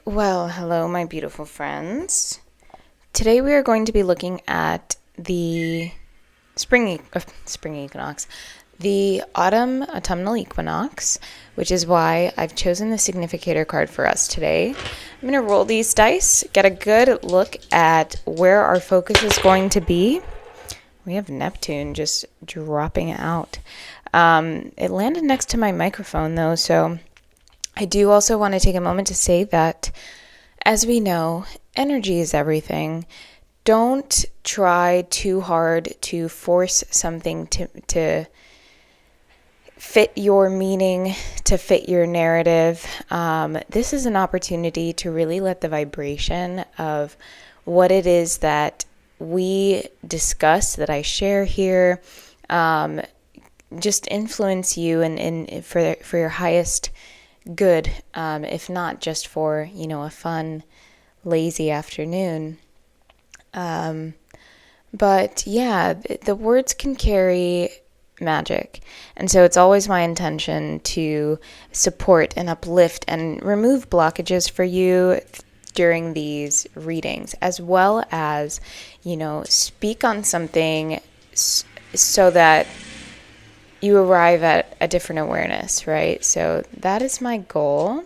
Well, hello, my beautiful friends. Today we are going to be looking at the spring equinox, the autumnal equinox, which is why I've chosen the significator card for us today. I'm going to roll these dice, get a good look at where our focus is going to be. We have Neptune just dropping out. It landed next to my microphone though, so I do also want to take a moment to say that, as we know, energy is everything. Don't try too hard to force something to fit your meaning, to fit your narrative. This is an opportunity to really let the vibration of what it is that we discuss, that I share here, just influence you and for your highest good, if not just for, a fun, lazy afternoon. But yeah, the words can carry magic. And so it's always my intention to support and uplift and remove blockages for you during these readings, as well as, speak on something so that you arrive at a different awareness, right? So that is my goal.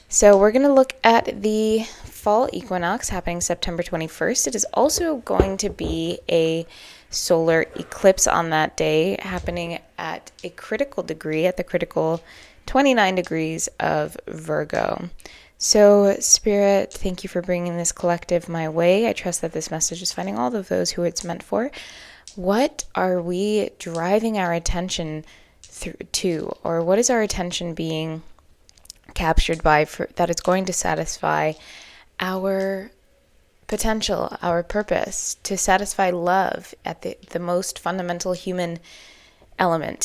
So we're going to look at the fall equinox happening September 21st. It is also going to be a solar eclipse on that day, happening at a critical degree, at the critical 29 degrees of Virgo. So, Spirit, thank you for bringing this collective my way. I trust that this message is finding all of those who it's meant for. What are we driving our attention to, or what is our attention being captured by that it's going to satisfy our potential, our purpose, to satisfy love at the most fundamental human element?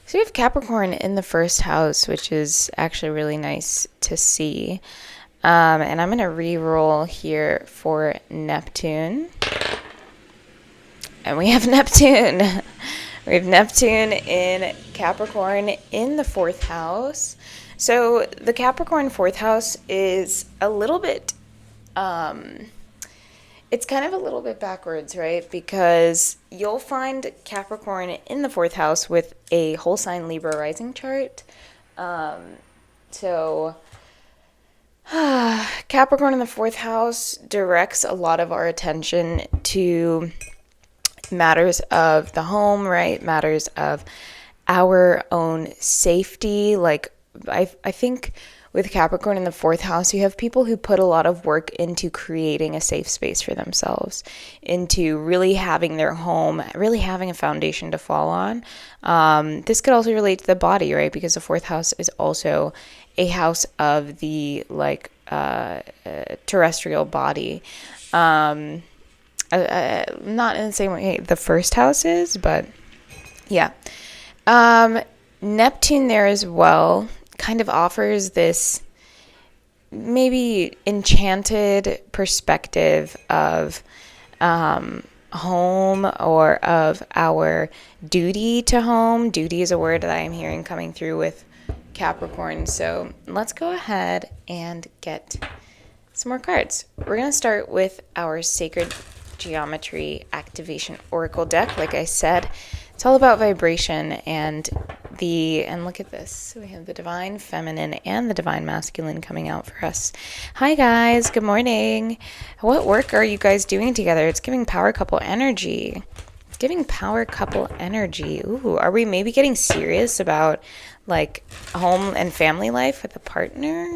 So we have Capricorn in the first house, which is actually really nice to see. And I'm going to re-roll here for Neptune. And we have Neptune. We have Neptune in Capricorn in the fourth house. So the Capricorn fourth house is a little bit, it's kind of a little bit backwards, right? Because you'll find Capricorn in the fourth house with a whole sign Libra rising chart. Capricorn in the fourth house directs a lot of our attention to matters of the home, right? Matters of our own safety. Like, I think with Capricorn in the fourth house, you have people who put a lot of work into creating a safe space for themselves, into really having their home, really having a foundation to fall on. This could also relate to the body, right? Because the fourth house is also a house of the terrestrial body. Not in the same way the first house is, but yeah. Neptune there as well kind of offers this maybe enchanted perspective of home, or of our duty to home. Duty is a word that I am hearing coming through with Capricorn. So let's go ahead and get some more cards. We're going to start with our Sacred Geometry Activation Oracle deck. Like I said, it's all about vibration and look at this. We have the Divine Feminine and the Divine Masculine coming out for us. Hi guys, good morning. What work are you guys doing together? It's giving power couple energy. It's giving power couple energy. Ooh, are we maybe getting serious about like home and family life with a partner?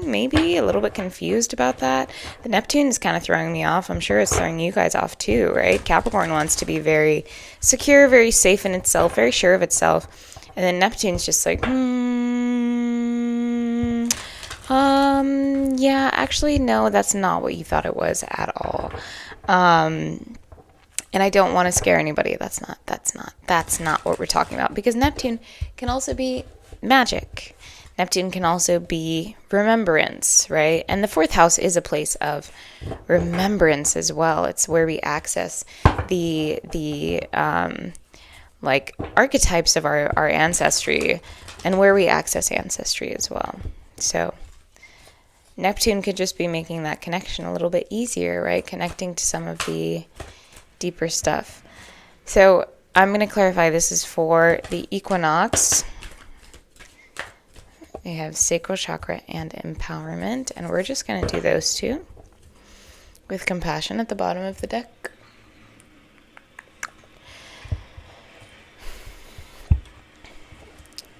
Maybe a little bit confused about that. The Neptune is kind of throwing me off. I'm sure it's throwing you guys off too, right? Capricorn wants to be very secure, very safe in itself, very sure of itself. And then Neptune's just like, yeah, actually, no, that's not what you thought it was at all. And I don't want to scare anybody. That's not what we're talking about, because Neptune can also be magic. Neptune can also be remembrance, right? And the fourth house is a place of remembrance as well. It's where we access the archetypes of our ancestry, and where we access ancestry as well. So Neptune could just be making that connection a little bit easier, right? Connecting to some of the deeper stuff. So I'm going to clarify this is for the equinox. We have sacral chakra and empowerment, and we're just going to do those two with compassion at the bottom of the deck.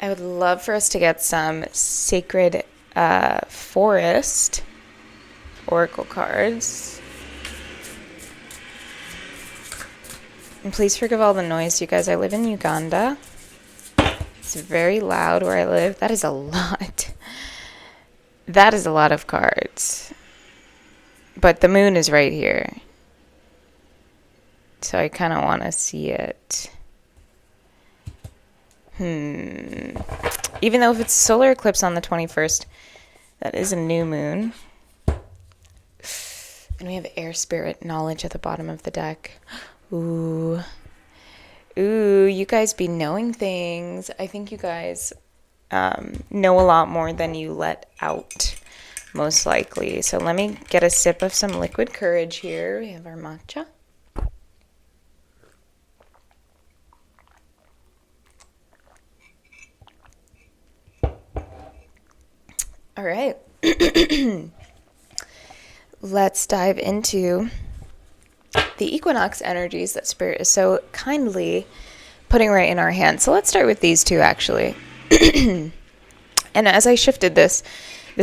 I would love for us to get some sacred forest oracle cards. And please forgive all the noise, you guys. I live in Uganda. It's very loud where I live. That is a lot. That is a lot of cards. But the moon is right here. So I kind of want to see it. Even though if it's solar eclipse on the 21st, that is a new moon. And we have air spirit knowledge at the bottom of the deck. Ooh, you guys be knowing things. I think you guys know a lot more than you let out, most likely. So let me get a sip of some liquid courage here. We have our matcha. All right. Let's dive into the equinox energies that Spirit is so kindly putting right in our hands. So let's start with these two, actually. And as I shifted this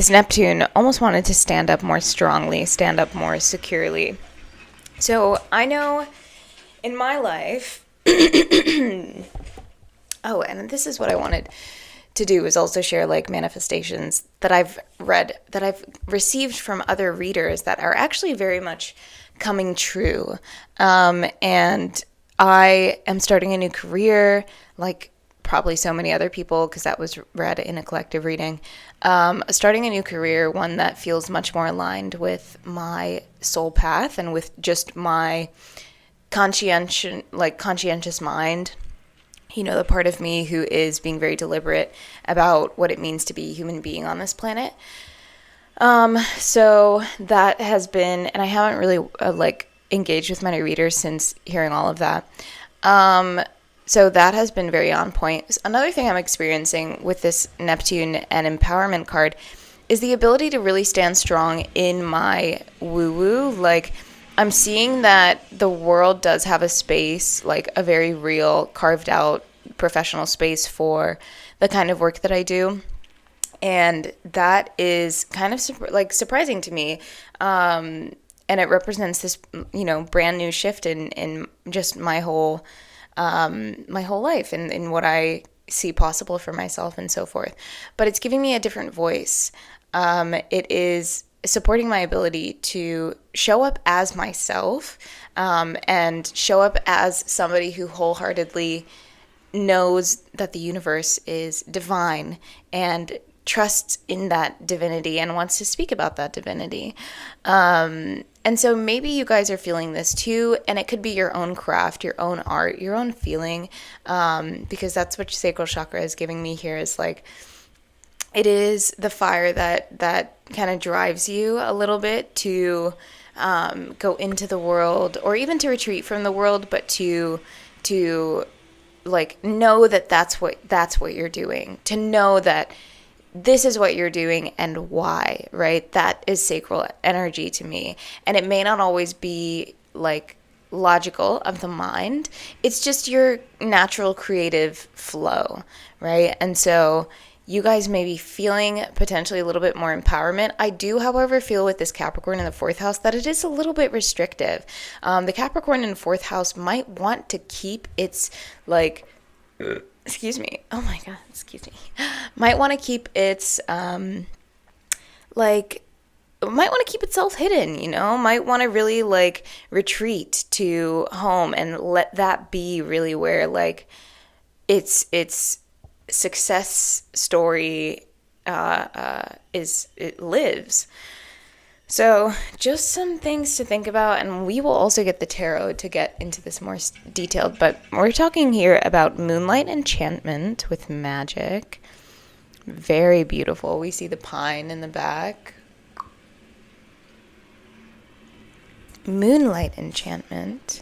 Neptune almost wanted to stand up more strongly, stand up more securely. So I know in my life, oh, and this is what I wanted to do, is also share like manifestations that I've read, that I've received from other readers that are actually very much coming true. And I am starting a new career, like probably so many other people, because that was read in a collective reading. Starting a new career, one that feels much more aligned with my soul path and with just my conscientious mind. You know, the part of me who is being very deliberate about what it means to be a human being on this planet. So that has been, and I haven't really engaged with many readers since hearing all of that. So that has been very on point. Another thing I'm experiencing with this Neptune and empowerment card is the ability to really stand strong in my woo-woo. Like, I'm seeing that the world does have a space, like a very real, carved out professional space for the kind of work that I do. And that is kind of surprising to me. And it represents this, brand new shift in just my whole life and in what I see possible for myself and so forth. But it's giving me a different voice. It is supporting my ability to show up as myself, and show up as somebody who wholeheartedly knows that the universe is divine and trusts in that divinity and wants to speak about that divinity. And so maybe you guys are feeling this too, and it could be your own craft, your own art, your own feeling, because that's what sacral chakra is giving me here, is like, it is the fire that kind of drives you a little bit to go into the world, or even to retreat from the world, but to like know that that's what you're doing, to know that this is what you're doing and why, right? That is sacral energy to me. And it may not always be like logical of the mind. It's just your natural creative flow, right? And so you guys may be feeling potentially a little bit more empowerment. I do, however, feel with this Capricorn in the 4th house that it is a little bit restrictive. The Capricorn in the 4th house might want to keep its excuse me. Oh my God, excuse me. Might want to keep its might want to keep itself hidden, might want to really retreat to home and let that be really where its success story lives. So just some things to think about, and we will also get the tarot to get into this more detailed, but we're talking here about moonlight enchantment with magic. Very beautiful. We see the pine in the back. moonlight enchantment,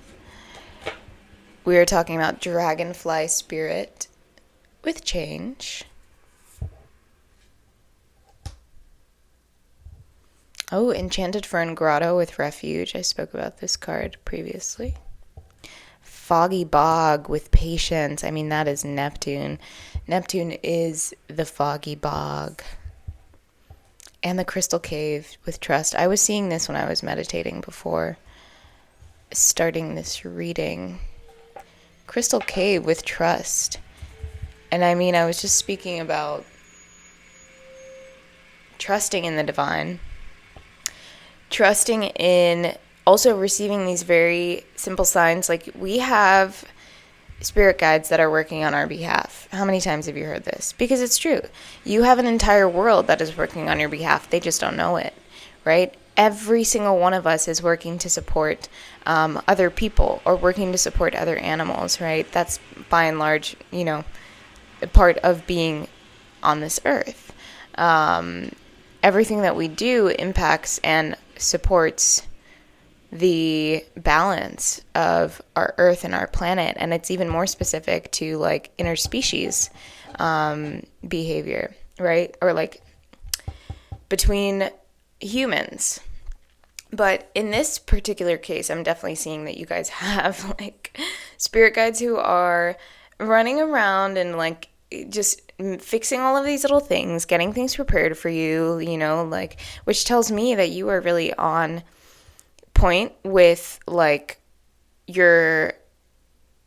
we are talking about dragonfly spirit with change. Oh, enchanted fern grotto with refuge. I spoke about this card previously. Foggy bog with patience. I mean, that is Neptune. Neptune is the foggy bog. And the crystal cave with trust. I was seeing this when I was meditating before starting this reading. Crystal cave with trust. And I mean, I was just speaking about trusting in the divine. Trusting in also receiving these very simple signs. Like, we have spirit guides that are working on our behalf. How many times have you heard this? Because it's true. You have an entire world that is working on your behalf. They just don't know it, right? Every single one of us is working to support other people or working to support other animals, right? That's by and large, part of being on this earth. Everything that we do impacts and supports the balance of our earth and our planet, and it's even more specific to like interspecies behavior, right? Or like between humans. But in this particular case, I'm definitely seeing that you guys have like spirit guides who are running around and like just fixing all of these little things, getting things prepared for you, like, which tells me that you are really on point with like your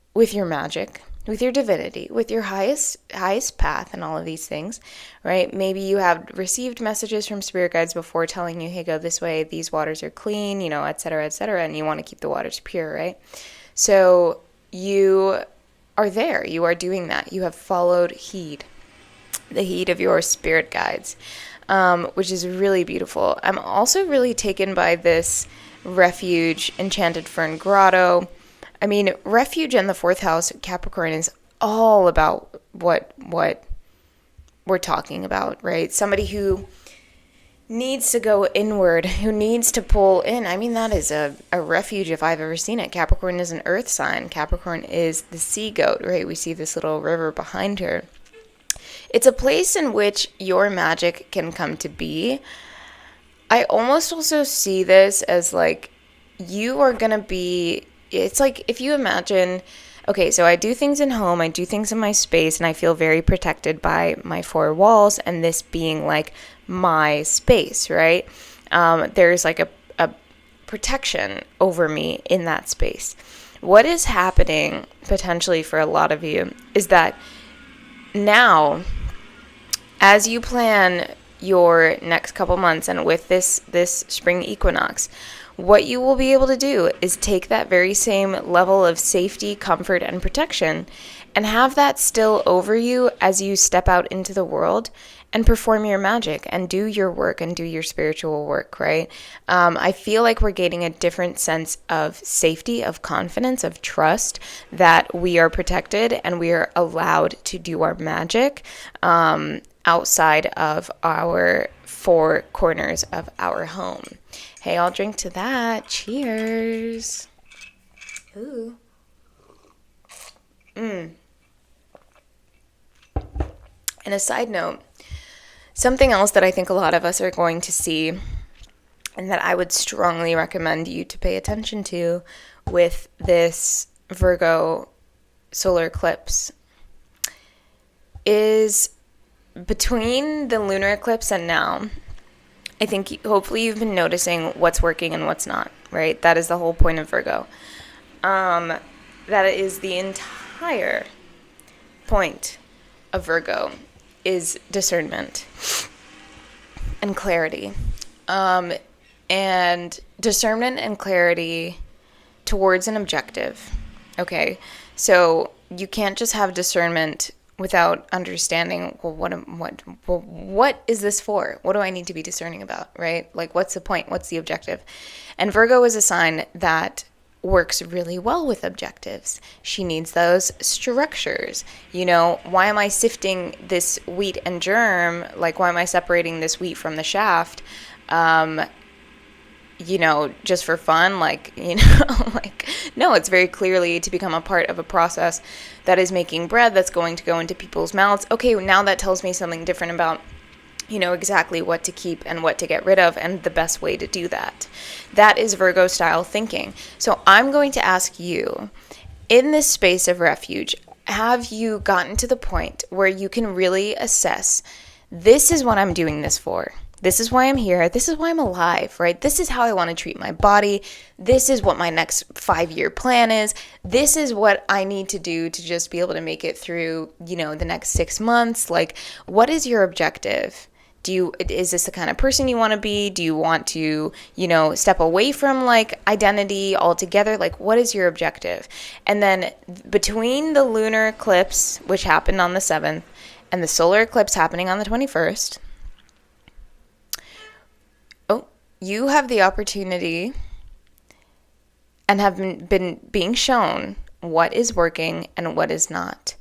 magic, with your divinity, with your highest path and all of these things, right? Maybe you have received messages from spirit guides before telling you, hey, go this way, these waters are clean, et cetera, and you want to keep the waters pure, right? So you are there, you are doing that, you have followed the heed of your spirit guides, which is really beautiful. I'm also really taken by this refuge, enchanted fern grotto. I mean, refuge in the 4th house, Capricorn, is all about what we're talking about, right? Somebody who needs to go inward, who needs to pull in. I mean, that is a refuge if I've ever seen it. Capricorn is an earth sign. Capricorn is the sea goat, right? We see this little river behind her. It's a place in which your magic can come to be. I almost also see this as like you are going to be, it's like if you imagine, okay, so I do things in home, I do things in my space, and I feel very protected by my 4 walls, and this being like my space, right? There's like a protection over me in that space. What is happening potentially for a lot of you is that now, as you plan your next couple months and with this spring equinox, what you will be able to do is take that very same level of safety, comfort, and protection and have that still over you as you step out into the world and perform your magic and do your work and do your spiritual work, right? I feel like we're gaining a different sense of safety, of confidence, of trust that we are protected and we are allowed to do our magic outside of our 4 corners of our home. Hey, I'll drink to that. Cheers. Ooh. And a side note, something else that I think a lot of us are going to see and that I would strongly recommend you to pay attention to with this Virgo solar eclipse is between the lunar eclipse and now, I think hopefully you've been noticing what's working and what's not, right? That is the whole point of Virgo. That is the entire point of Virgo is discernment and clarity. And discernment and clarity towards an objective, okay? So you can't just have discernment without understanding, well, what is this for? What do I need to be discerning about, right? Like, what's the point? What's the objective? And Virgo is a sign that works really well with objectives. She needs those structures. Why am I sifting this wheat and germ? Like, why am I separating this wheat from the shaft? just for fun, like, like, no, it's very clearly to become a part of a process that is making bread that's going to go into people's mouths. Okay, now that tells me something different about, exactly what to keep and what to get rid of and the best way to do that. That is Virgo style thinking. So I'm going to ask you, in this space of refuge, have you gotten to the point where you can really assess, this is what I'm doing this for? This is why I'm here. This is why I'm alive, right? This is how I want to treat my body. This is what my next 5-year plan is. This is what I need to do to just be able to make it through, the next 6 months. Like, what is your objective? Is this the kind of person you want to be? Do you want to, step away from like identity altogether? Like, what is your objective? And then between the lunar eclipse, which happened on the 7th, and the solar eclipse happening on the 21st, you have the opportunity and have been being shown what is working and what is not.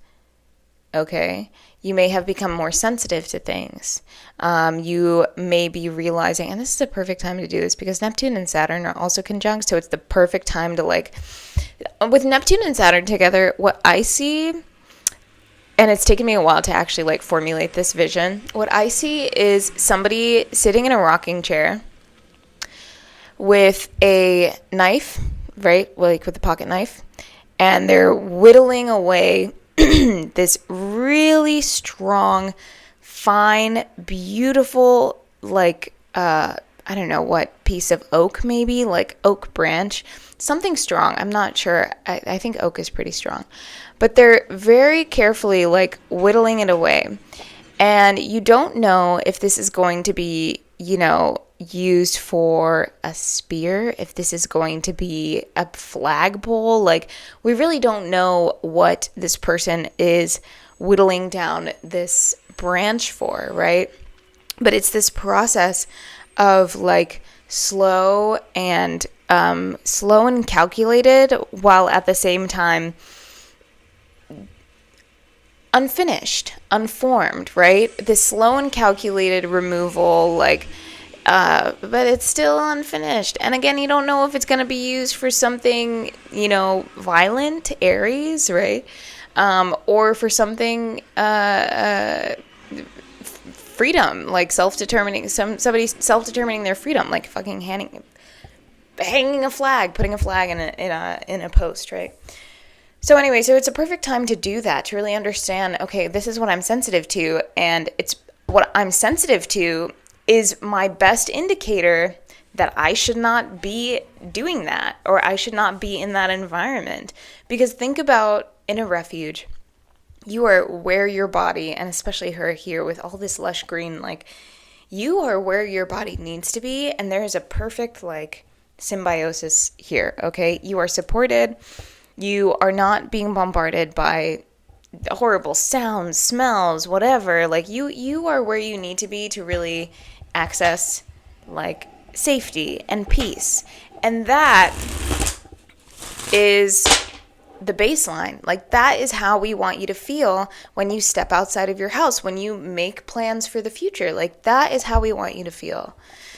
Okay? You may have become more sensitive to things. You may be realizing, and this is a perfect time to do this because Neptune and Saturn are also conjunct, so it's the perfect time to with Neptune and Saturn together, what I see, and it's taken me a while to actually formulate this vision, what I see is somebody sitting in a rocking chair with a knife, right, with a pocket knife, and they're whittling away this really strong, fine, beautiful, I don't know what piece of oak, maybe, oak branch, something strong. I'm not sure. I think oak is pretty strong. But they're very carefully, whittling it away. And you don't know if this is going to be, used for a spear, if this is going to be a flagpole. We really don't know what this person is whittling down this branch for, right? But it's this process of slow and calculated, while at the same time unfinished, unformed, right? This slow and calculated removal, but it's still unfinished. And again, you don't know if it's going to be used for something, violent, Aries, right? Or for something, freedom, self-determining, somebody self-determining their freedom, fucking hanging a flag, putting a flag in a post, right? So anyway, so it's a perfect time to do that, to really understand, okay, this is what I'm sensitive to, and it's what I'm sensitive to is my best indicator that I should not be doing that, or I should not be in that environment. Because think about in a refuge, you are where your body, and especially her here with all this lush green, you are where your body needs to be, and there is a perfect symbiosis here, okay? You are supported. You are not being bombarded by horrible sounds, smells, whatever. You are where you need to be to really access safety and peace. And that is the baseline. That is how we want you to feel when you step outside of your house, when you make plans for the future. That is how we want you to feel.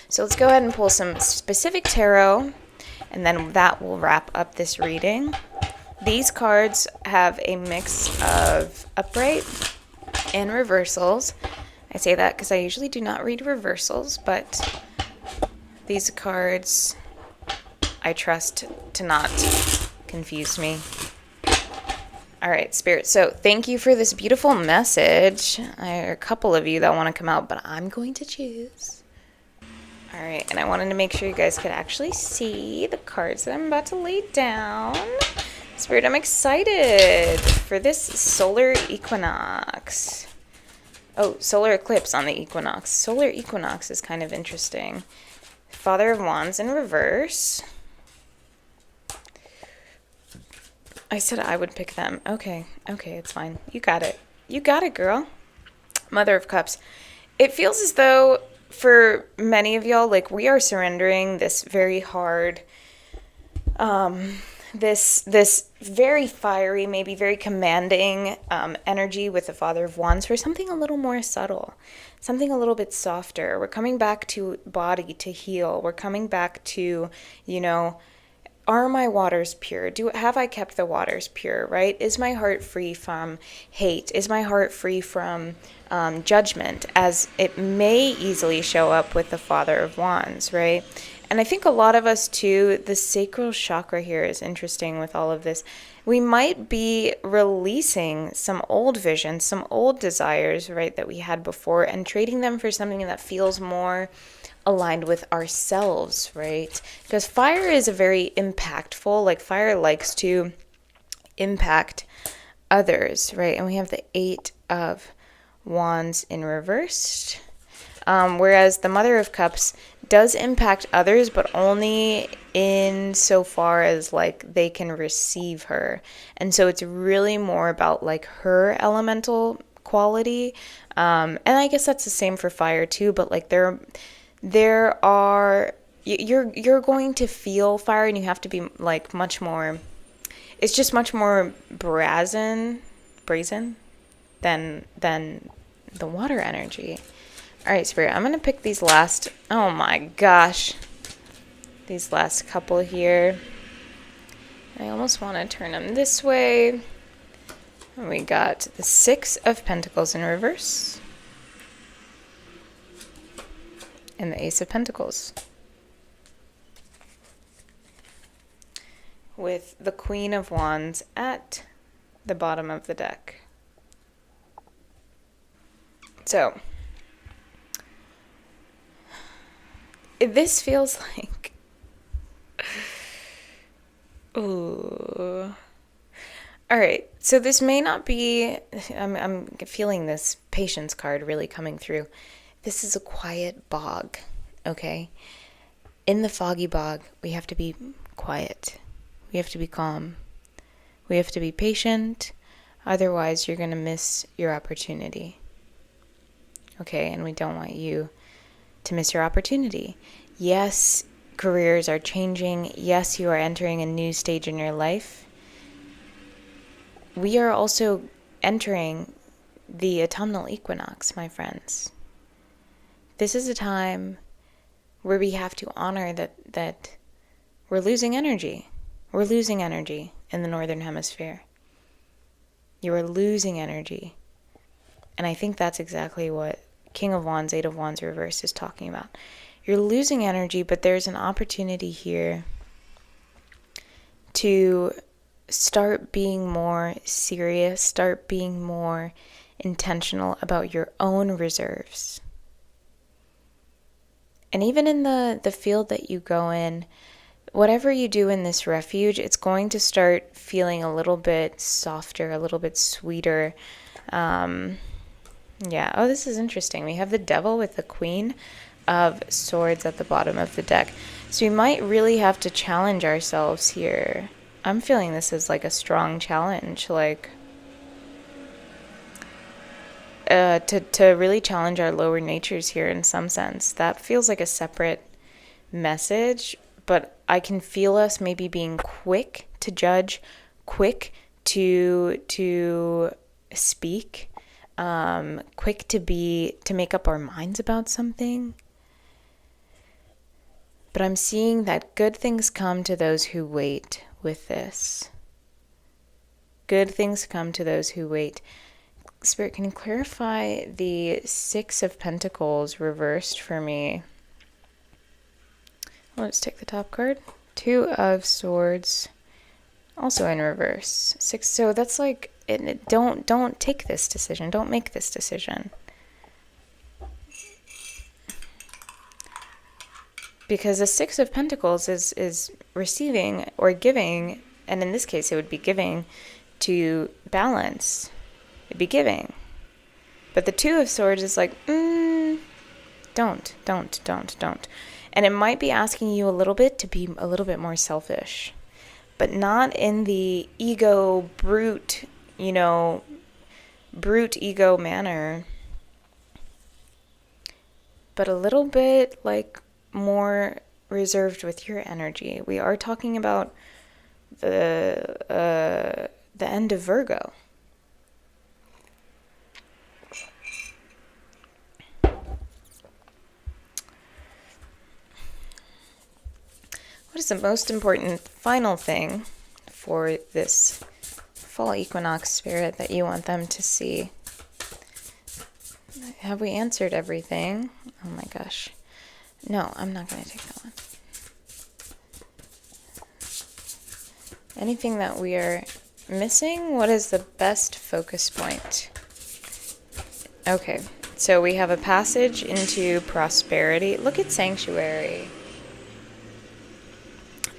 So let's go ahead and pull some specific tarot, and then that will wrap up this reading. These cards have a mix of upright and reversals. I say that because I usually do not read reversals, but these cards I trust to not confuse me. All right, Spirit. So thank you for this beautiful message. There are a couple of you that want to come out, but I'm going to choose. All right, and I wanted to make sure you guys could actually see the cards that I'm about to lay down. Spirit, I'm excited for this solar equinox. Oh, solar eclipse on the equinox. Solar equinox is kind of interesting. Father of Wands in reverse. I said I would pick them. Okay, it's fine. You got it. You got it, girl. Mother of Cups. It feels as though for many of y'all, we are surrendering this very hard this very fiery, maybe very commanding energy with the Father of Wands for something a little more subtle, something a little bit softer. We're coming back to body to heal. We're coming back to, are my waters pure? Have I kept the waters pure, right? Is my heart free from hate? Is my heart free from judgment, as it may easily show up with the Father of Wands, right? And I think a lot of us too, the sacral chakra here is interesting with all of this. We might be releasing some old visions, some old desires, right, that we had before, and trading them for something that feels more aligned with ourselves, right? Because fire is a very impactful, like fire likes to impact others, right? And we have the Eight of Wands in reversed. Whereas the Mother of Cups does impact others, but only in so far as like they can receive her. And so it's really more about like her elemental quality. And I guess that's the same for fire too, but like there are, you're going to feel fire, and you have to be like much more, it's just much more brazen than the water energy. All right, Spirit, I'm going to pick these last, oh my gosh, these last couple here. I almost want to turn them this way. And we got the Six of Pentacles in reverse. And the Ace of Pentacles. With the Queen of Wands at the bottom of the deck. So, this feels like, ooh. All right, so this may not be, I'm feeling this patience card really coming through. This is a quiet bog, okay? In the foggy bog, we have to be quiet. We have to be calm. We have to be patient. Otherwise, you're going to miss your opportunity. Okay, and we don't want you to miss your opportunity. Yes, careers are changing. Yes, you are entering a new stage in your life. We are also entering the autumnal equinox, my friends. This is a time where we have to honor that we're losing energy. We're losing energy in the northern hemisphere. You are losing energy. And I think that's exactly what King of Wands, Eight of Wands reverse is talking about. You're losing energy, but there's an opportunity here to start being more serious, start being more intentional about your own reserves. And even in the field that you go in, whatever you do in this refuge, it's going to start feeling a little bit softer, a little bit sweeter. Yeah. Oh, this is interesting. We have the Devil with the Queen of Swords at the bottom of the deck. So we might really have to challenge ourselves here. I'm feeling this as like a strong challenge, like to really challenge our lower natures here in some sense. That feels like a separate message, but I can feel us maybe being quick to judge, quick to speak, quick to make up our minds about something. But I'm seeing that good things come to those who wait with this. Good things come to those who wait. Spirit, can you clarify the Six of Pentacles reversed for me? Let's take the top card. Two of Swords, also in reverse. Six. So that's like, don't take this decision. Don't make this decision. Because the Six of Pentacles is receiving or giving, and in this case it would be giving to balance. It'd be giving. But the Two of Swords is like, don't. And it might be asking you a little bit to be a little bit more selfish. But not in the ego, brute ego manner. But a little bit like more reserved with your energy. We are talking about the end of Virgo. What is the most important final thing for this fall equinox spirit that you want them to see? Have we answered everything? Oh my gosh. No, I'm not going to take that one. Anything that we are missing? What is the best focus point? Okay, so we have a passage into prosperity. Look at Sanctuary.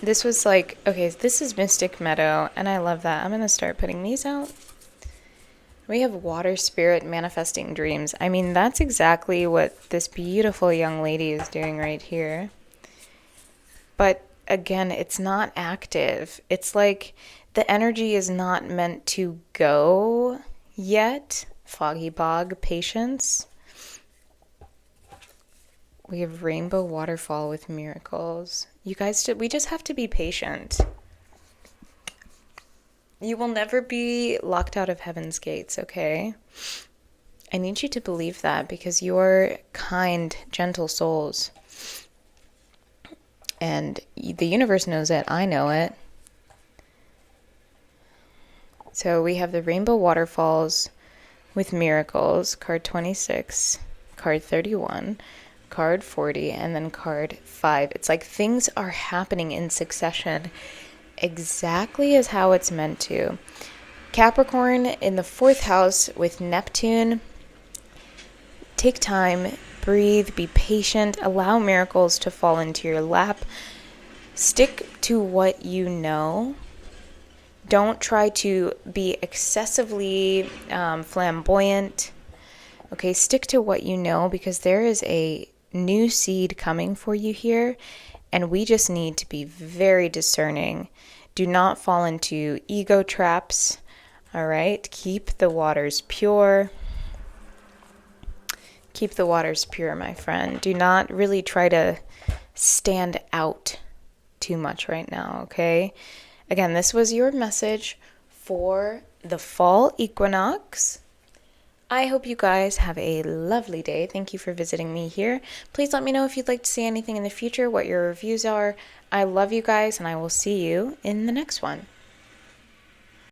This was like, okay, this is Mystic Meadow, and I love that. I'm going to start putting these out. We have water spirit manifesting dreams. I mean, that's exactly what this beautiful young lady is doing right here. But again, it's not active. It's like the energy is not meant to go yet. Foggy bog, patience. We have rainbow waterfall with miracles. You guys, we just have to be patient. You will never be locked out of heaven's gates, okay? I need you to believe that because you're kind, gentle souls. And the universe knows it. I know it. So we have the rainbow waterfalls with miracles, card 26, card 31, card 40, and then card 5. It's like things are happening in succession exactly as how it's meant to. Capricorn in the 4th house with Neptune. Take time, breathe, be patient, allow miracles to fall into your lap. Stick to what you know. Don't try to be excessively flamboyant. Okay, stick to what you know because there is a new seed coming for you here, and we just need to be very discerning. Do not fall into ego traps. All right, keep the waters pure. Keep the waters pure, my friend. Do not really try to stand out too much right now, okay? Again, this was your message for the fall equinox. I hope you guys have a lovely day. Thank you for visiting me here. Please let me know if you'd like to see anything in the future, what your reviews are. I love you guys, and I will see you in the next one.